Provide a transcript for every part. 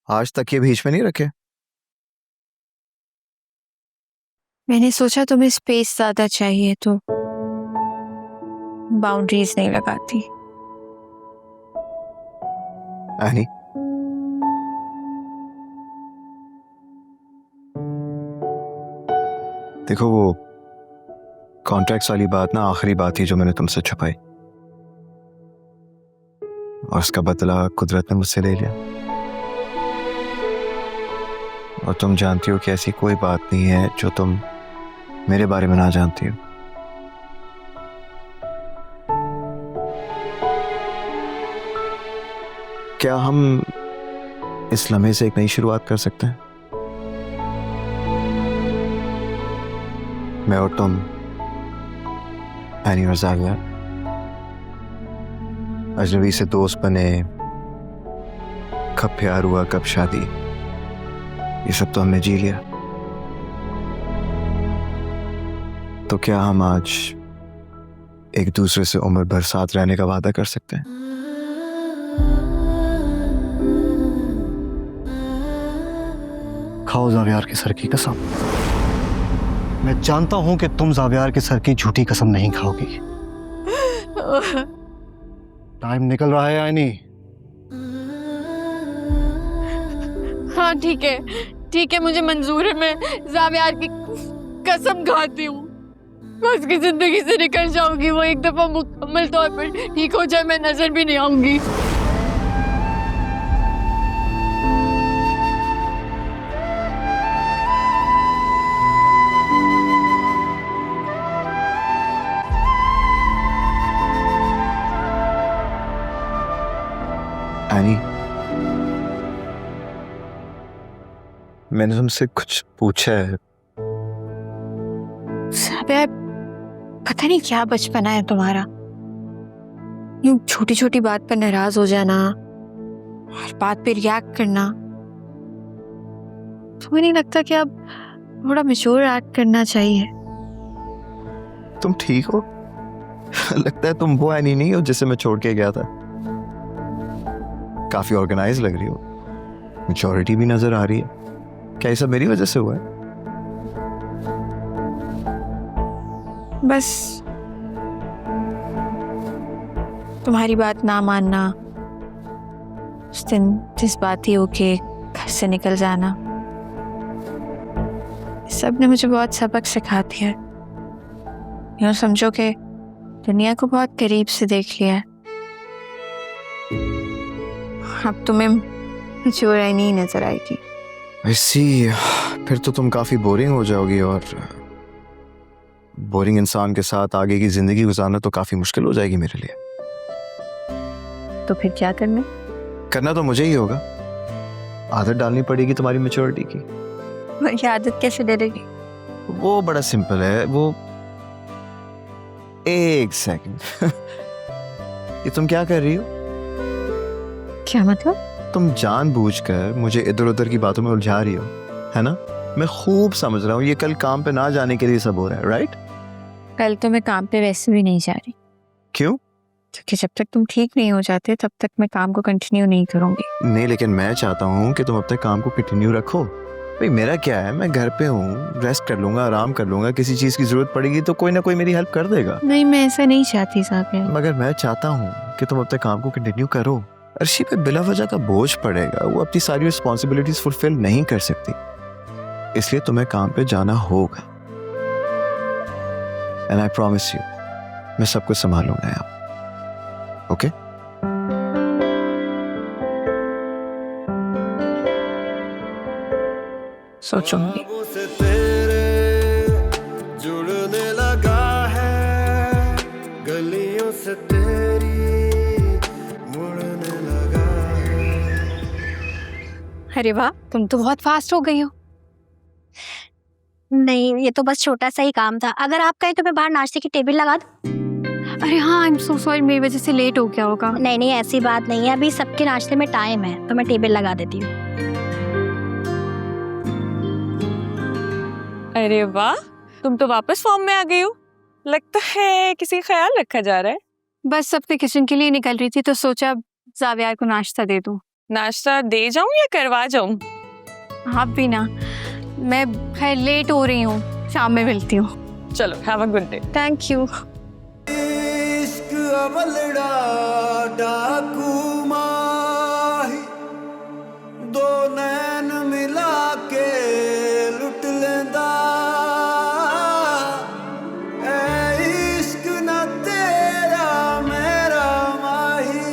आज तक ये बीच में नहीं रखे। मैंने सोचा तुम्हें स्पेस ज्यादा चाहिए तो बाउंड्रीज नहीं लगाती। एनी, देखो वो कॉन्ट्रैक्ट्स वाली बात ना आखिरी बात थी जो मैंने तुमसे छुपाई, और उसका बदला कुदरत ने मुझसे ले लिया। और तुम जानती हो कि ऐसी कोई बात नहीं है जो तुम मेरे बारे में ना जानती हो। क्या हम इस लम्हे से एक नई शुरुआत कर सकते हैं? मैं और तुम, एनी और ज़ाविया, अजनबी से दोस्त बने, कब प्यार हुआ कब शादी, ये सब तो हमने जी लिया। तो क्या हम आज एक दूसरे से उम्र भर साथ रहने का वादा कर सकते हैं? खाओ जावियार के सर की कसम। मैं जानता हूं कि तुम जावियार के सर की झूठी कसम नहीं खाओगी। टाइम निकल रहा है आईनी। हाँ ठीक है, मुझे मंजूर है। मैं जावियार की कसम खाती हूँ, मैं उसकी जिंदगी से निकल जाऊंगी। वो एक दफा मुकम्मल तौर पर ठीक हो जाए, मैं नजर भी नहीं आऊंगी। एनी, मैंने तुमसे कुछ पूछा है। जावियार, पता नहीं क्या बचपना है तुम्हारा। यूं छोटी छोटी बात पर नाराज हो जाना, हर बात पे रिएक्ट करना। तुम्हें नहीं लगता कि अब थोड़ा मैच्योर एक्ट करना चाहिए? तुम ठीक हो? लगता है तुम वो एनी नहीं हो जिसे मैं छोड़ के गया था। काफी ऑर्गेनाइज लग रही हो, मैच्योरिटी भी नजर आ रही है। क्या ये सब मेरी वजह से हुआ है? बस तुम्हारी बात ना मानना, उस दिन जज्बाती होके घर से निकल जाना, सब ने मुझे बहुत सबक सिखा दिया है। यूं समझो कि दुनिया को बहुत करीब से देख लिया है। अब तुम्हें मैच्योर नहीं नजर आएगी। ऐसी फिर तो तुम काफी बोरिंग हो जाओगी, और बोरिंग इंसान के साथ आगे की जिंदगी गुजारना तो काफी मुश्किल हो जाएगी मेरे लिए। तो फिर क्या करना? करना तो मुझे ही होगा। आदत डालनी पड़ेगी तुम्हारी मैच्योरिटी की। ये आदत कैसे डलेगी? वो बड़ा सिंपल है। वो एक सेकंड। ये तुम क्या कर रही हो? क्या मतलब? तुम जानबूझकर मुझे इधर उधर की बातों में उलझा रही हो, है ना? मैं खूब समझ रहा हूँ ये कल काम पे ना जाने के लिए सब हो रहा है, राइट? कल तो मैं काम पे वैसे भी नहीं जा रही, क्यों? क्योंकि जब तक तुम ठीक नहीं हो जाते तब तक मैं काम को कंटिन्यू नहीं करूंगी। नहीं, लेकिन मैं चाहता हूँ कि तुम अपने काम को कंटिन्यू रखो। भाई मेरा क्या है, मैं घर पे हूँ, रेस्ट कर लूंगा, आराम कर लूंगा। किसी चीज की जरूरत पड़ेगी तो कोई ना कोई मेरी हेल्प कर देगा। नहीं, मैं ऐसा नहीं चाहती साबिया। मगर मैं चाहता हूँ कि तुम अपने काम को कंटिन्यू करो। अर्शी पे बिला वजह का बोझ पड़ेगा, वो अपनी सारी रिस्पॉन्सिबिलिटीज फुलफिल नहीं कर सकती, इसलिए तुम्हें काम पे जाना होगा। एंड आई प्रॉमिस यू, मैं सब कुछ संभालूंगा यहाँ। ओके? सोचूंगी। जुड़ने लगा है, गलियों से तेरी मुड़ने लगा है। अरे वाह, तुम तो बहुत फास्ट हो गई हो। नहीं, ये तो बस छोटा सा ही काम था। अगर आप कहें तो मैं बाहर नाश्ते की टेबल लगा दूं? अरे हाँ, आई एम सो सॉरी, मेरी वजह से लेट हो गया होगा। नहीं नहीं, ऐसी बात नहीं है, अभी सबके नाश्ते में टाइम है, तो मैं टेबल लगा देती हूँ। अरे वाह, तुम तो वापस फॉर्म में आ गई हो। लगता है किसी का ख्याल रखा जा रहा है। बस अपने किचन के लिए निकल रही थी तो सोचा जावियार को नाश्ता दे दूं। नाश्ता दे जाऊं या करवा जाऊं? आप भी ना, मैं खैर लेट हो रही हूँ, शाम में मिलती हूँ। चलो, have a good day. Thank you. इश्क अवलड़ा डाकू माही, दो नैन मिला के लुट लेंदा, ऐ इश्क ना तेरा मेरा माही,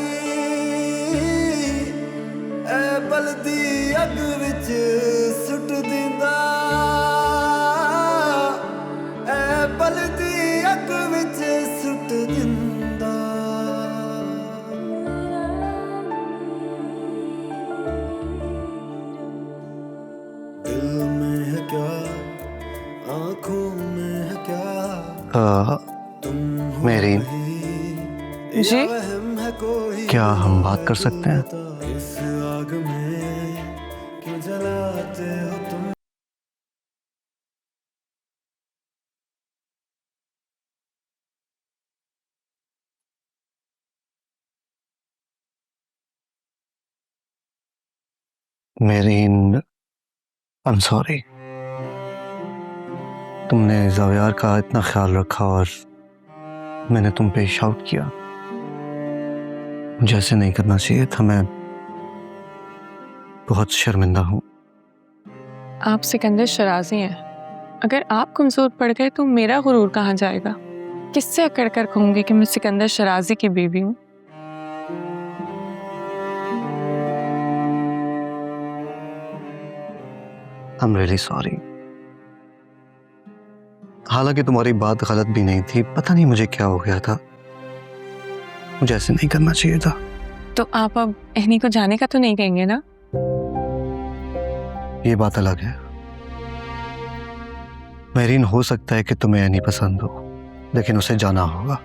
ऐ बलदी अग विच सुट दिंदा, ऐ बलदी अग विच सुट दिंदा। दिल में है क्या, आंखों में है क्या, तुम हो मेरी ही, जी? या वहम है कोई, क्या हम बात कर सकते हैं? इस आग में क्यों जलाते हो तुम? मेरी आई एम सॉरी, तुमने ज़ावियार का इतना ख्याल रखा और मैंने तुम पे शाउट किया। मुझे ऐसे नहीं करना चाहिए था, मैं बहुत शर्मिंदा हूँ। आप सिकंदर शराजी हैं। अगर आप कमजोर पड़ गए तो मेरा गुरूर कहाँ जाएगा? किससे अकड़ कर कहूंगी कि मैं सिकंदर शराजी की बीवी हूँ? I am really sorry. हालांकि तुम्हारी बात गलत भी नहीं थी, पता नहीं मुझे क्या हो गया था, मुझे ऐसे नहीं करना चाहिए था। तो आप अब एहनी को जाने का तो नहीं कहेंगे ना? ये बात अलग है। मेरीन, हो सकता है कि तुम्हें नहीं पसंद हो, लेकिन उसे जाना होगा।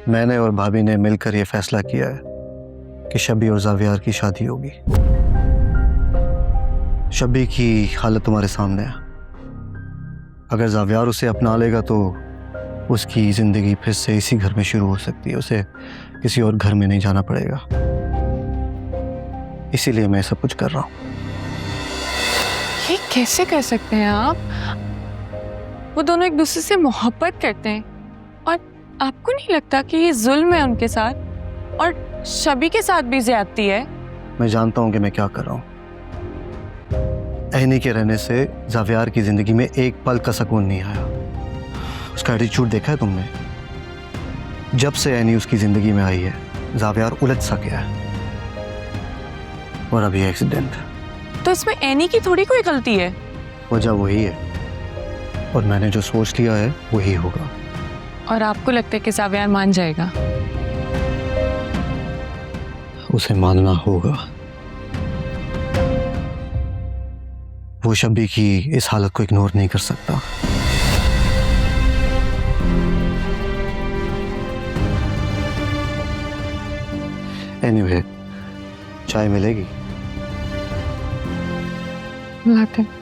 मैंने और भाभी ने मिलकर यह फैसला किया है कि शबी और ज़ावियार की शादी होगी। शबी की हालत तुम्हारे सामने है। अगर ज़ावियार उसे अपना लेगा तो उसकी जिंदगी फिर से इसी घर में शुरू हो सकती है, उसे किसी और घर में नहीं जाना पड़ेगा। इसीलिए मैं सब कुछ कर रहा हूँ। ये कैसे कर सकते हैं आप? वो दोनों एक दूसरे से मोहब्बत करते हैं और आपको नहीं लगता कि ये जुल्म है उनके साथ, और शबी के साथ भी ज्यादती है? मैं जानता हूँ कि मैं क्या कर रहा हूँ। एहनी के रहने से ज़ावियार की जिंदगी में एक पल का सुकून नहीं आया। उसका एटीट्यूड देखा है तुमने? जब से एहनी उसकी जिंदगी में आई है, ज़ावियार उलझ सा गया है। और अभी एक्सीडेंट। तो इसमें एनी की थोड़ी कोई गलती है। वजह वही है, और मैंने जो सोच लिया है वही होगा। और आपको लगता है कि ज़ावियार मान जाएगा? उसे मानना होगा। वो शबी की इस हालत को इग्नोर नहीं कर सकता। एनीवे, चाय मिलेगी? लाते हैं।